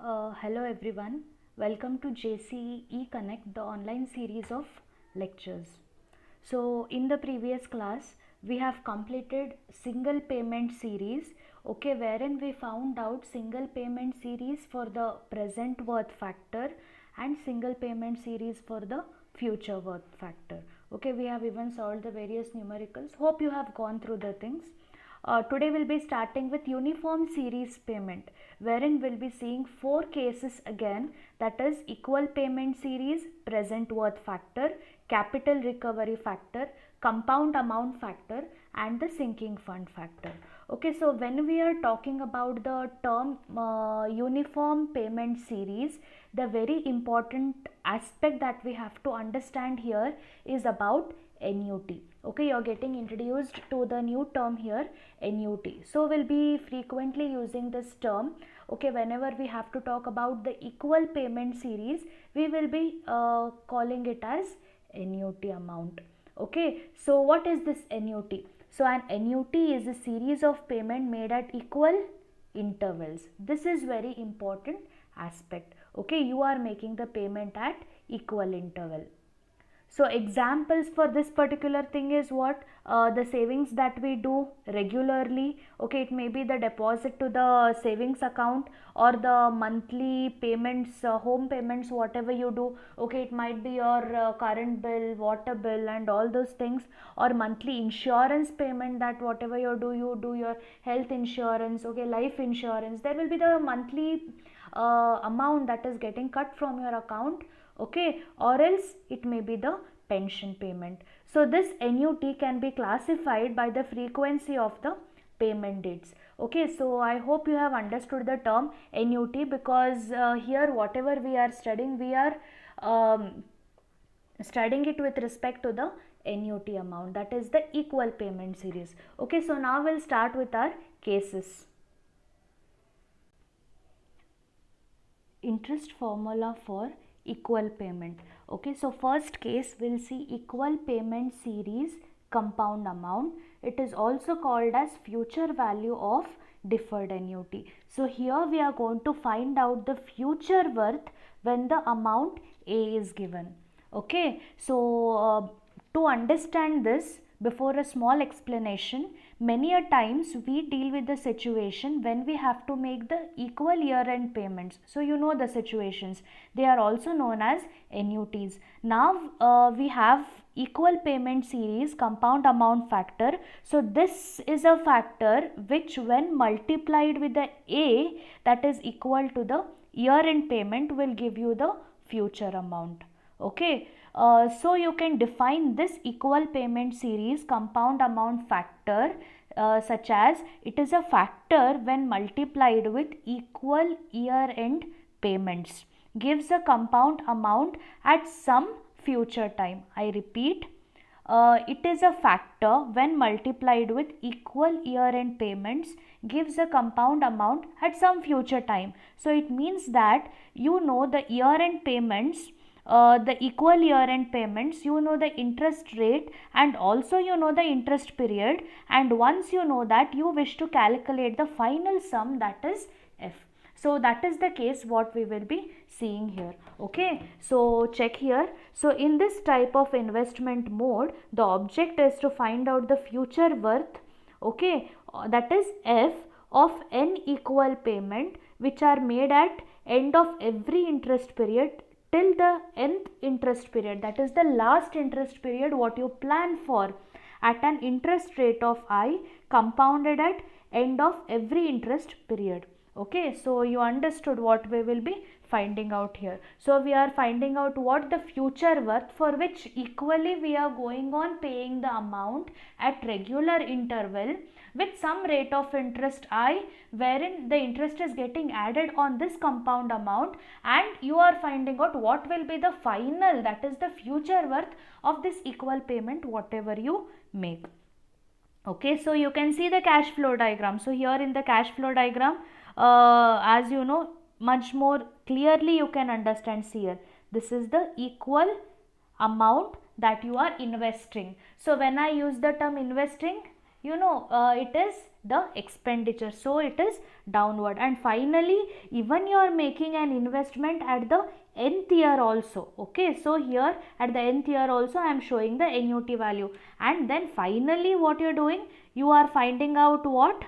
Hello everyone, welcome to JCE Connect, the online series of lectures. So in the previous class we have completed single payment series, okay, wherein we found out single payment series for the present worth factor and single payment series for the future worth factor. Okay, we have even solved the various numericals. Hope you have gone through the things. Today we'll be starting with uniform series payment, wherein we'll be seeing four cases again, that is equal payment series, present worth factor, capital recovery factor, compound amount factor and the sinking fund factor. Okay, so when we are talking about the term uniform payment series, the very important aspect that we have to understand here is about NUT. Okay, you're getting introduced to the new term here, NUT. So we'll be frequently using this term. Okay, whenever we have to talk about the equal payment series, we will be calling it as NUT amount. Okay, so what is this NUT? So an NUT is a series of payment made at equal intervals. This is very important aspect. Okay, you are making the payment at equal interval. So examples for this particular thing is what? The savings that we do regularly. Okay, it may be the deposit to the savings account or the monthly payments, home payments, whatever you do. Okay, it might be your current bill, water bill and all those things, or monthly insurance payment, that whatever you do your health insurance, okay, life insurance. There will be the monthly amount that is getting cut from your account, okay, or else it may be the pension payment. So this NUT can be classified by the frequency of the payment dates. Okay, so I hope you have understood the term NUT, because here whatever we are studying, we are studying it with respect to the NUT amount, that is the equal payment series. Okay, so now we'll start with our cases. Interest formula for equal payment. Okay, so first case we'll see equal payment series compound amount. It is also called as future value of deferred annuity. So here we are going to find out the future worth when the amount A is given. Okay, so to understand this, before a small explanation, many a times we deal with the situation when we have to make the equal year-end payments. So you know the situations, they are also known as NUTs. Now we have equal payment series compound amount factor. So this is a factor which when multiplied with the A, that is equal to the year-end payment, will give you the future amount. Okay, so you can define this equal payment series compound amount factor such as it is a factor when multiplied with equal year end payments, gives a compound amount at some future time. I repeat, it is a factor when multiplied with equal year end payments, gives a compound amount at some future time. So it means that you know the year end payments, the equal year end payments, you know the interest rate and also you know the interest period, and once you know that, you wish to calculate the final sum, that is F. So that is the case what we will be seeing here. Okay, so check here. So in this type of investment mode, the object is to find out the future worth, okay, that is F of n equal payment which are made at end of every interest period till the nth interest period, that is the last interest period what you plan for, at an interest rate of I, compounded at end of every interest period. Okay, so you understood what we will be finding out here. So we are finding out what the future worth, for which equally we are going on paying the amount at regular interval with some rate of interest I, wherein the interest is getting added on this compound amount, and you are finding out what will be the final, that is the future worth of this equal payment whatever you make. Okay, so you can see the cash flow diagram. So here in the cash flow diagram, as you know, much more clearly you can understand here. This is the equal amount that you are investing. So when I use the term investing, you know, it is the expenditure, so it is downward. And finally, even you are making an investment at the nth year also. Okay, so here at the nth year also I am showing the annuity value. And then finally what you are doing, you are finding out what?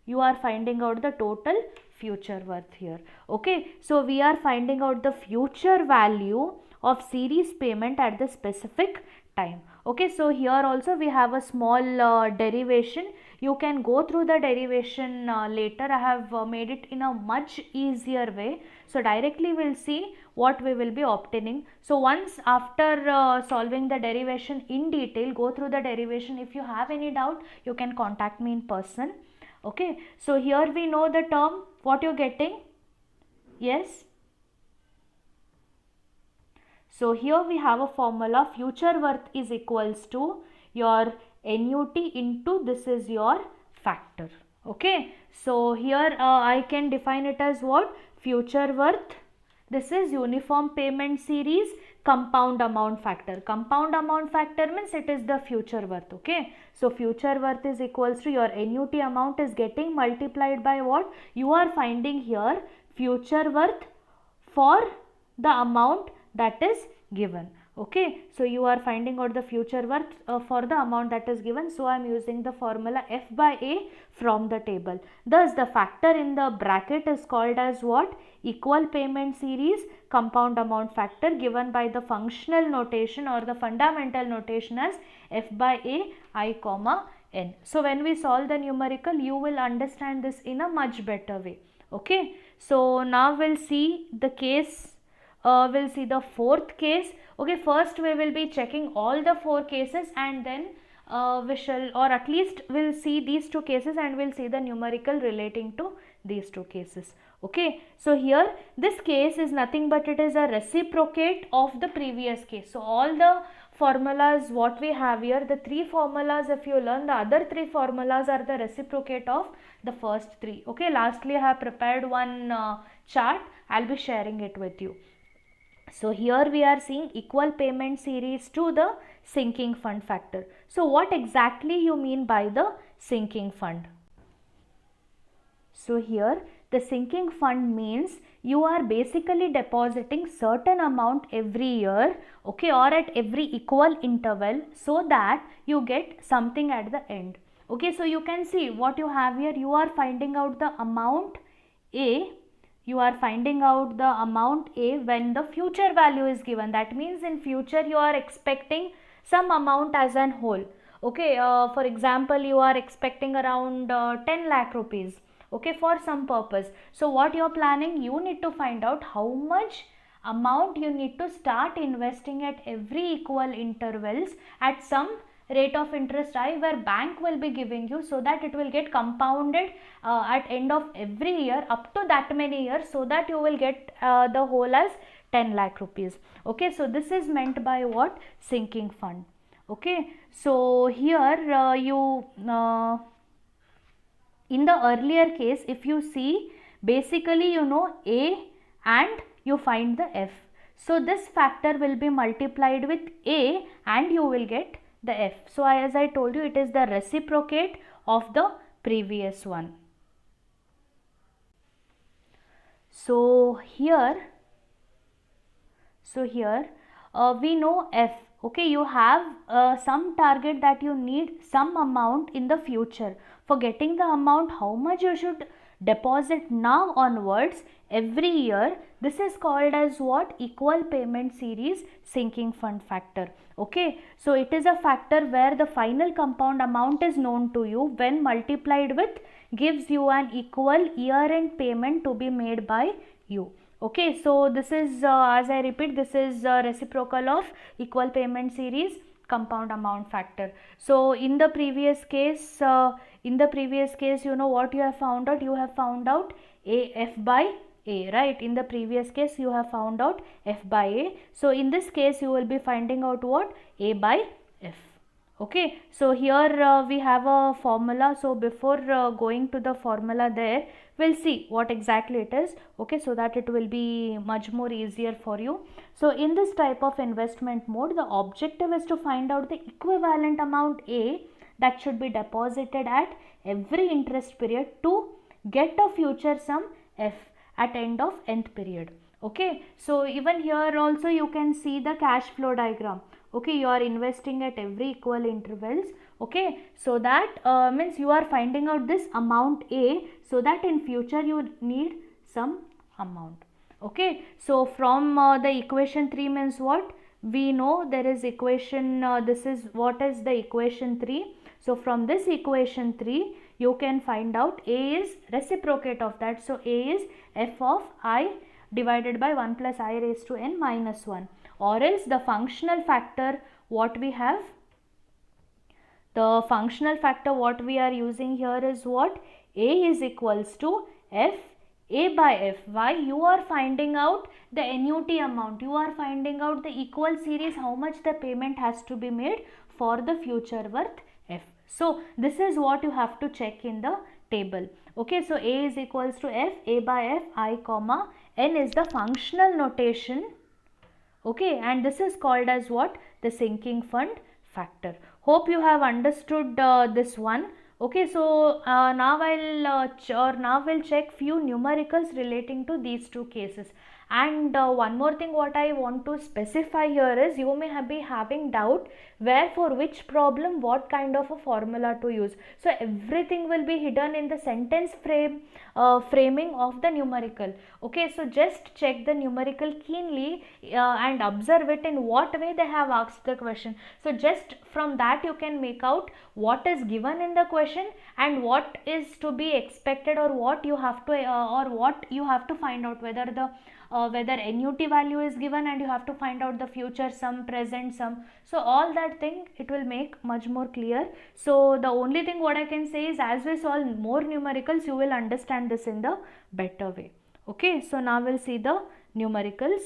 You are finding out the total future worth here. Okay, so we are finding out the future value of series payment at the specific time. Okay, so here also we have a small derivation. You can go through the derivation later. I have made it in a much easier way. So directly we'll see what we will be obtaining. So once after solving the derivation in detail, go through the derivation. If you have any doubt, you can contact me in person. Okay, so here we know the term, what you're getting. Yes. So here we have a formula, future worth is equals to your annuity into this is your factor. Okay, so here I can define it as what? Future worth. This is uniform payment series compound amount factor. Compound amount factor means it is the future worth. Okay, so future worth is equals to your annuity amount is getting multiplied by what? You are finding here future worth for the amount that is given. Okay, so you are finding out the future worth for the amount that is given. So I am using the formula F by A from the table. Thus the factor in the bracket is called as what? Equal payment series compound amount factor, given by the functional notation or the fundamental notation as F by A I comma N. So when we solve the numerical, you will understand this in a much better way. Okay, so now we'll see the case. We'll see the fourth case. Okay, first we will be checking all the four cases, and then we shall, or at least we'll see these two cases and we'll see the numerical relating to these two cases. Okay, so here this case is nothing but it is a reciprocate of the previous case. So all the formulas what we have here, the three formulas, if you learn, the other three formulas are the reciprocate of the first three. Okay, lastly I have prepared one chart. I'll be sharing it with you. So here we are seeing equal payment series to the sinking fund factor. So what exactly you mean by the sinking fund? So here the sinking fund means you are basically depositing certain amount every year, okay, or at every equal interval, so that you get something at the end. Okay, so you can see what you have here. You are finding out the amount A. You are finding out the amount A when the future value is given. That means in future you are expecting some amount as an whole. Okay, for example, you are expecting around 10 lakh rupees. Okay, for some purpose. So what you are planning, you need to find out how much amount you need to start investing at every equal intervals at some rate of interest I where bank will be giving you, so that it will get compounded at end of every year up to that many years, so that you will get the whole as 10 lakh rupees. Okay, so this is meant by what? Sinking fund. Okay, so here in the earlier case, if you see, basically you know A and you find the F. So this factor will be multiplied with A and you will get the F. So as I told you, it is the reciprocate of the previous one. So here we know F. Okay, you have some target that you need some amount in the future. For getting the amount, how much you should deposit now onwards every year, this is called as what? Equal payment series sinking fund factor. Okay, so it is a factor where the final compound amount is known to you, when multiplied with gives you an equal year-end payment to be made by you. Okay, so this is as I repeat, this is reciprocal of equal payment series compound amount factor. So in the previous case, you know what you have found out? You have found out F by A, right? In the previous case you have found out F by A. So in this case you will be finding out what? A by F. Okay, so here we have a formula. So before going to the formula there, we'll see what exactly it is. Okay, so that it will be much more easier for you. So in this type of investment mode, the objective is to find out the equivalent amount A that should be deposited at every interest period to get a future sum f at end of nth period. Okay, so even here also you can see the cash flow diagram. Okay, you are investing at every equal intervals. Okay, so that means you are finding out this amount A, so that in future you need some amount. Okay, so from the equation 3 means what? We know there is equation, this is what is the equation 3. So from this equation 3 you can find out A is reciprocate of that. So A is f of I divided by 1 plus I raised to n minus 1, or else the functional factor what we have, the functional factor what we are using here is what? A is equals to f A by f. Why? You are finding out the annuity amount, you are finding out the equal series, how much the payment has to be made for the future worth f. So this is what you have to check in the table. Okay, so A is equals to f A by f I comma n is the functional notation. Okay, and this is called as what? The sinking fund factor. Hope you have understood this one. Okay, so now we'll check few numericals relating to these two cases. And one more thing what I want to specify here is, you may be having doubt where for which problem what kind of a formula to use. So everything will be hidden in the sentence framing of the numerical. Okay, so just check the numerical keenly and observe it in what way they have asked the question. So just from that you can make out what is given in the question and what is to be expected, or what you have to find out, whether the whether annuity value is given and you have to find out the future sum, present sum. So all that thing it will make much more clear. So the only thing what I can say is, as we solve more numericals you will understand this in the better way. Okay, so now we'll see the numericals.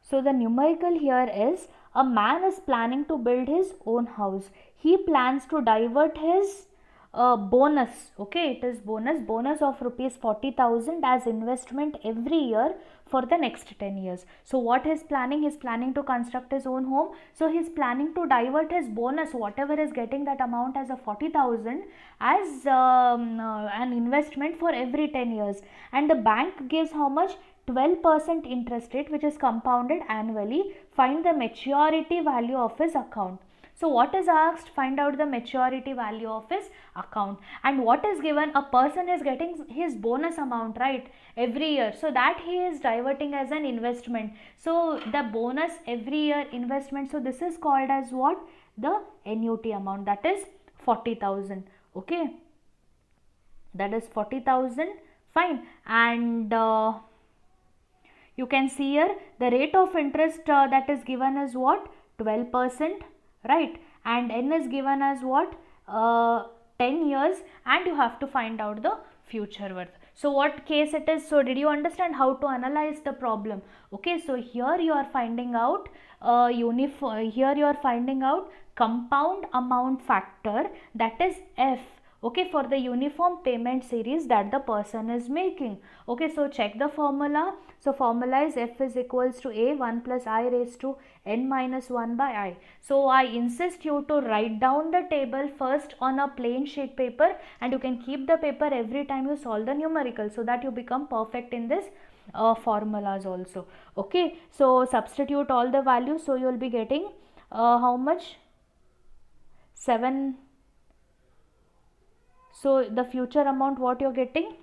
So the numerical here is, a man is planning to build his own house. He plans to divert his bonus, okay, it is bonus of rupees 40,000 as investment every year for the next 10 years. So what he's planning? He's planning to construct his own home. So he's planning to divert his bonus, whatever is getting that amount as a 40,000, as an investment for every 10 years. And the bank gives how much? 12% interest rate, which is compounded annually. Find the maturity value of his account. So what is asked? Find out the maturity value of his account. And what is given? A person is getting his bonus amount, right, every year. So that he is diverting as an investment. So the bonus every year investment. So this is called as what? The annuity amount, that is 40,000. Okay, that is 40,000. Fine. And you can see here the rate of interest that is given is what? 12%. Right, and n is given as what? 10 years, and you have to find out the future worth. So what case it is? So did you understand how to analyze the problem? Okay, so here you are finding out here you are finding out compound amount factor, that is f. Okay, for the uniform payment series that the person is making. Okay, so check the formula. So formula is f is equals to a 1 plus I raised to n minus 1 by I. So I insist you to write down the table first on a plain sheet paper, and you can keep the paper every time you solve the numerical, so that you become perfect in this formulas also. Okay, so substitute all the values. So you will be getting how much? 7. So the future amount what you are getting?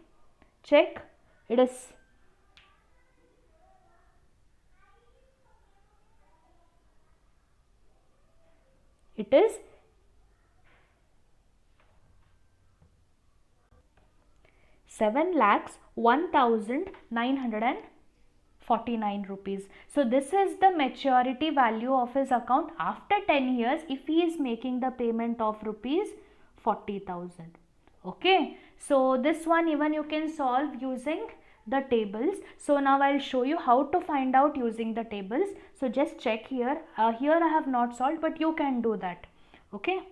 Check. It is it is 7,01,949 rupees. So this is the maturity value of his account after 10 years if he is making the payment of rupees 40,000. Okay, so this one even you can solve using the tables. So now I'll show you how to find out using the tables. So just check here. Here I have not solved, but you can do that. Okay.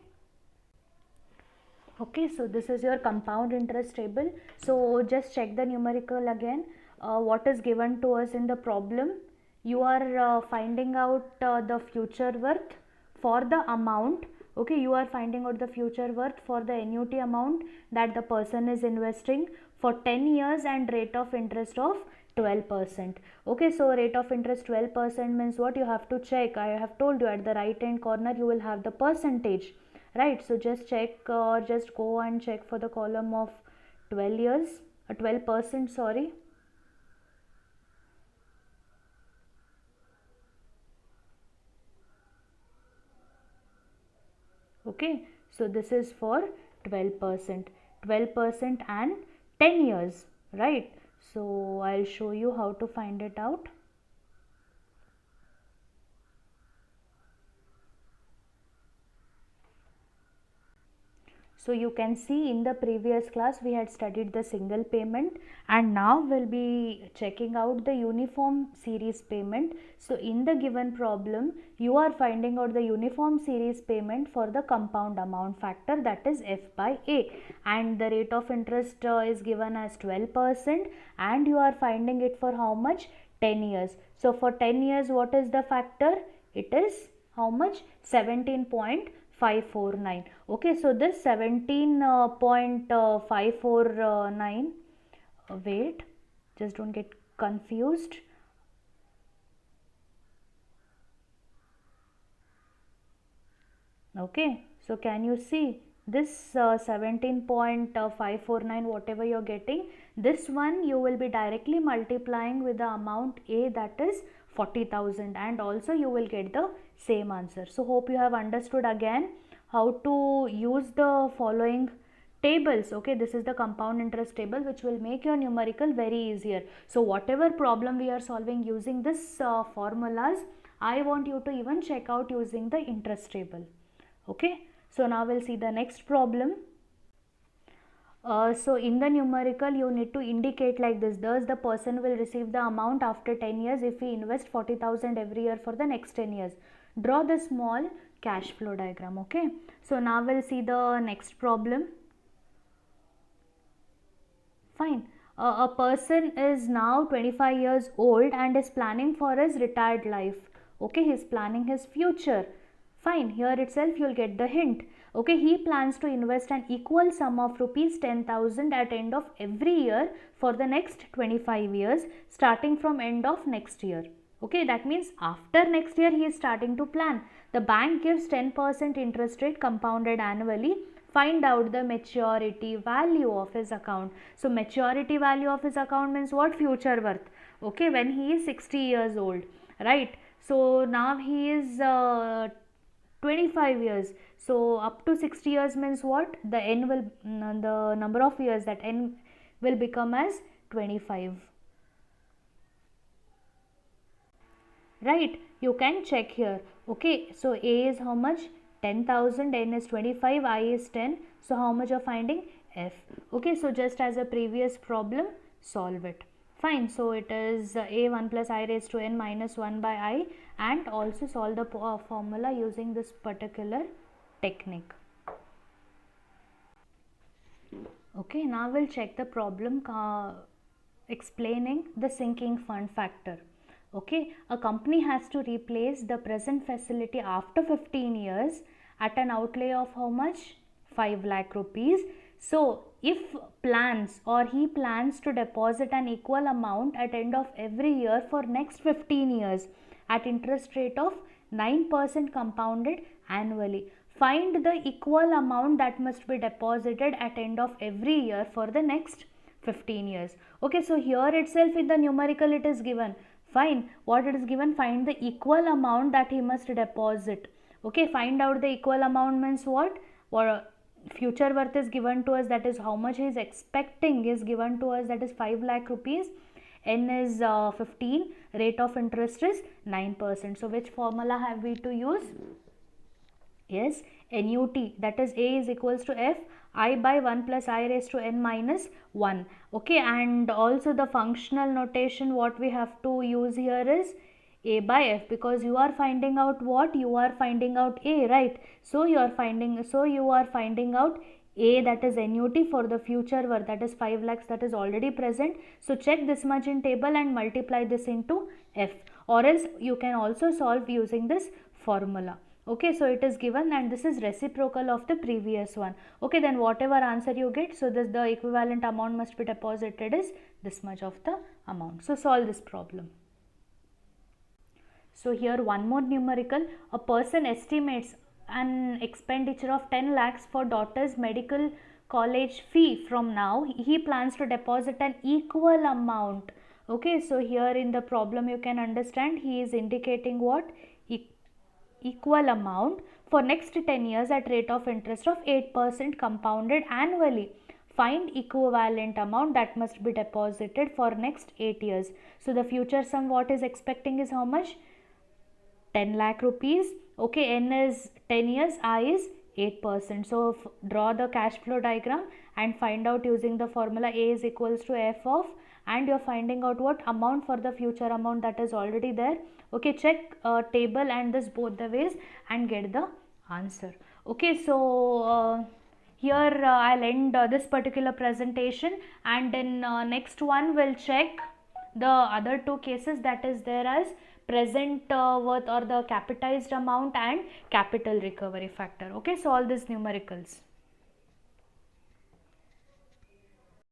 Okay, so this is your compound interest table. So just check the numerical again. What is given to us in the problem? You are finding out the future worth for the amount Okay, you are finding out the future worth for the annuity amount that the person is investing for 10 years and rate of interest of 12%. Okay, so rate of interest 12% means what? You have to check. I have told you at the right hand corner you will have the percentage, right? So just check, just go and check for the column of 12 years, 12%, sorry. Okay, so this is for 12%, 12% and 10 years, right? So I'll show you how to find it out. So you can see in the previous class we had studied the single payment, and now we'll be checking out the uniform series payment. So in the given problem you are finding out the uniform series payment for the compound amount factor, that is F by A, and the rate of interest is given as 12%, and you are finding it for how much? 10 years. So for 10 years what is the factor? It is how much? 17.549. Okay, so this 17.549, wait, just don't get confused. Okay, so can you see this 17.549, whatever you're getting, this one you will be directly multiplying with the amount A, that is 40,000, and also you will get the same answer. So hope you have understood again how to use the following tables. Okay, this is the compound interest table which will make your numerical very easier. So whatever problem we are solving using this formulas, I want you to even check out using the interest table. Okay, so now we'll see the next problem. So in the numerical you need to indicate like this: thus the person will receive the amount after 10 years if he invests 40,000 every year for the next 10 years. Draw the small cash flow diagram. Okay, so now we'll see the next problem. Fine. A person is now 25 years old and is planning for his retired life. Okay, he is planning his future. Fine, here itself you will get the hint. Okay, he plans to invest an equal sum of rupees 10,000 at end of every year for the next 25 years, starting from end of next year. Okay, that means after next year he is starting to plan. The bank gives 10% interest rate compounded annually. Find out the maturity value of his account. So maturity value of his account means what? Future worth. Okay, when he is 60 years old, right? So now he is 25 years. So up to 60 years means what? The n will, the number of years, that n will become as 25. Right, you can check here. Okay, so A is how much? 10,000, N is 25, I is 10. So how much are finding? F. Okay, so just as a previous problem, solve it. Fine, so it is A 1 plus I raised to N minus 1 by I, and also solve the formula using this particular technique. Okay, now we'll check the problem explaining the sinking fund factor. Okay, a company has to replace the present facility after 15 years at an outlay of how much? 5 lakh rupees. So if he plans to deposit an equal amount at end of every year for next 15 years at interest rate of 9% compounded annually. Find the equal amount that must be deposited at end of every year for the next 15 years. Okay, so here itself in the numerical it is given. Fine, what it is given? Find the equal amount that he must deposit. Okay, find out the equal amount means what? Or future worth is given to us, that is how much he is expecting is given to us, that is 5 lakh rupees. N is 15, rate of interest is 9%. So which formula have we to use? Yes, NUT, that is A is equals to F I by 1 plus I raised to N minus 1. Okay, and also the functional notation what we have to use here is A by F, because you are finding out what? You are finding out A, right? So you are finding out A, that is NUT for the future worth, that is 5 lakhs, that is already present. So check this much in table and multiply this into F, or else you can also solve using this formula. Okay, so it is given and this is reciprocal of the previous one. Okay, then whatever answer you get, so this the equivalent amount must be deposited is this much of the amount. So solve this problem. So here one more numerical. A person estimates an expenditure of 10 lakhs for daughter's medical college fee. From now he plans to deposit an equal amount. Okay, so here in the problem you can understand he is indicating what? Equal amount for next 10 years at rate of interest of 8% compounded annually. Find equivalent amount that must be deposited for next 8 years. So the future sum what is expecting is how much? 10 lakh rupees. Okay, n is 10 years, I is 8%. So draw the cash flow diagram and find out using the formula A is equals to F of, and you're finding out what amount for the future amount that is already there. Okay, check table and this both the ways and get the answer. Okay, so here I'll end this particular presentation, and in next one we'll check the other two cases, that is there as present worth or the capitalized amount and capital recovery factor. Okay, so all these numericals.